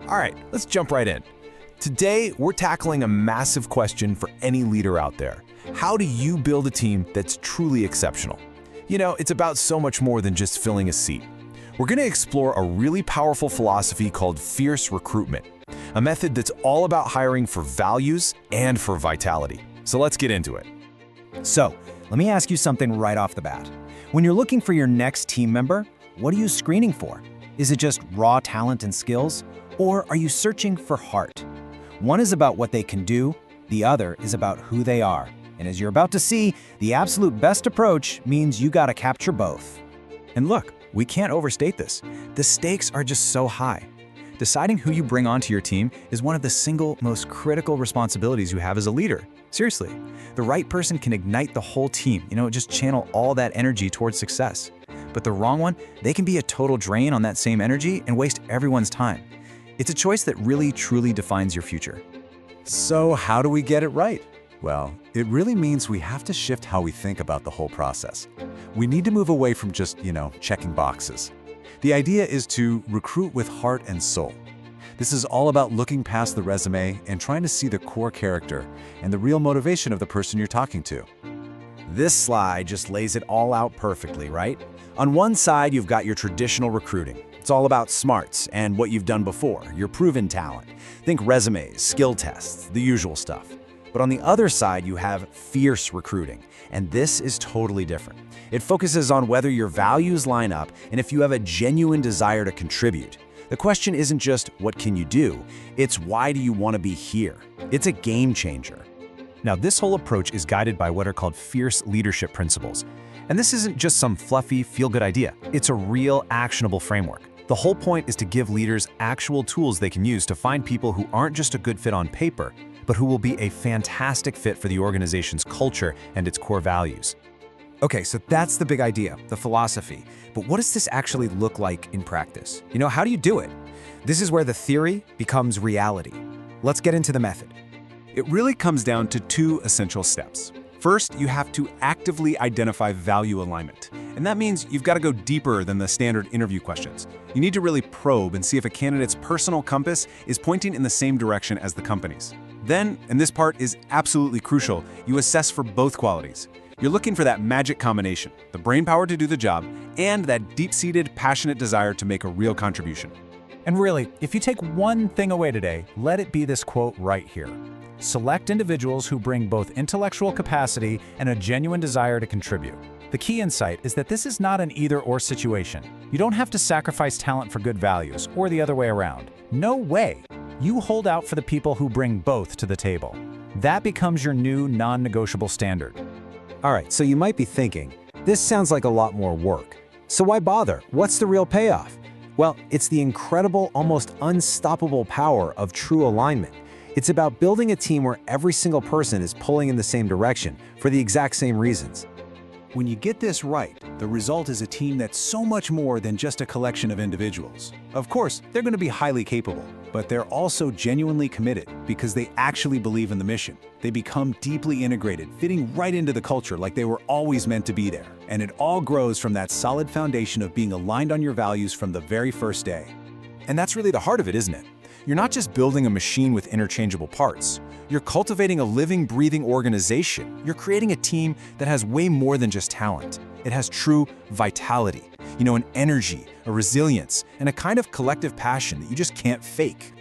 All right, let's jump right in. Today, we're tackling a massive question for any leader out there. How do you build a team that's truly exceptional? You know, it's about so much more than just filling a seat. We're going to explore a really powerful philosophy called fierce recruitment, a method that's all about hiring for values and for vitality. So let's get into it. So, let me ask you something right off the bat. When you're looking for your next team member, what are you screening for? Is it just raw talent and skills? Or are you searching for heart? One is about what they can do, the other is about who they are. And as you're about to see, the absolute best approach means you gotta capture both. And look, we can't overstate this. The stakes are just so high. Deciding who you bring onto your team is one of the single most critical responsibilities you have as a leader. Seriously, the right person can ignite the whole team, just channel all that energy towards success. But the wrong one, they can be a total drain on that same energy and waste everyone's time. It's a choice that really, truly defines your future. So how do we get it right? Well, it really means we have to shift how we think about the whole process. We need to move away from just, checking boxes. The idea is to recruit with heart and soul. This is all about looking past the resume and trying to see the core character and the real motivation of the person you're talking to. This slide just lays it all out perfectly, right? On one side, you've got your traditional recruiting. It's all about smarts and what you've done before, your proven talent. Think resumes, skill tests, the usual stuff. But on the other side, you have fierce recruiting, and this is totally different. It focuses on whether your values line up and if you have a genuine desire to contribute. The question isn't just what can you do, it's why do you want to be here? It's a game changer. Now, this whole approach is guided by what are called fierce leadership principles. And this isn't just some fluffy, feel-good idea. It's a real, actionable framework. The whole point is to give leaders actual tools they can use to find people who aren't just a good fit on paper, but who will be a fantastic fit for the organization's culture and its core values. Okay, so that's the big idea, the philosophy. But what does this actually look like in practice? How do you do it? This is where the theory becomes reality. Let's get into the method. It really comes down to two essential steps. First, you have to actively identify value alignment. And that means you've got to go deeper than the standard interview questions. You need to really probe and see if a candidate's personal compass is pointing in the same direction as the company's. Then, and this part is absolutely crucial, you assess for both qualities. You're looking for that magic combination, the brainpower to do the job, and that deep-seated, passionate desire to make a real contribution. And really, if you take one thing away today, let it be this quote right here. Select individuals who bring both intellectual capacity and a genuine desire to contribute. The key insight is that this is not an either-or situation. You don't have to sacrifice talent for good values, or the other way around. No way! You hold out for the people who bring both to the table. That becomes your new non-negotiable standard. All right, so you might be thinking, this sounds like a lot more work. So why bother? What's the real payoff? Well, it's the incredible, almost unstoppable power of true alignment. It's about building a team where every single person is pulling in the same direction for the exact same reasons. When you get this right, the result is a team that's so much more than just a collection of individuals. Of course, they're going to be highly capable, but they're also genuinely committed because they actually believe in the mission. They become deeply integrated, fitting right into the culture like they were always meant to be there. And it all grows from that solid foundation of being aligned on your values from the very first day. And that's really the heart of it, isn't it? You're not just building a machine with interchangeable parts. You're cultivating a living, breathing organization. You're creating a team that has way more than just talent. It has true vitality, an energy, a resilience, and a kind of collective passion that you just can't fake.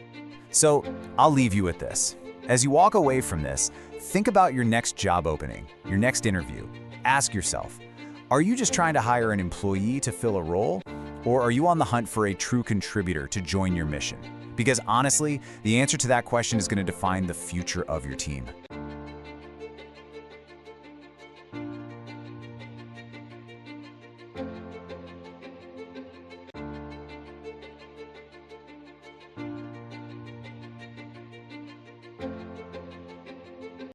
So, I'll leave you with this. As you walk away from this, think about your next job opening, your next interview. Ask yourself, are you just trying to hire an employee to fill a role? Or are you on the hunt for a true contributor to join your mission? Because honestly, the answer to that question is going to define the future of your team.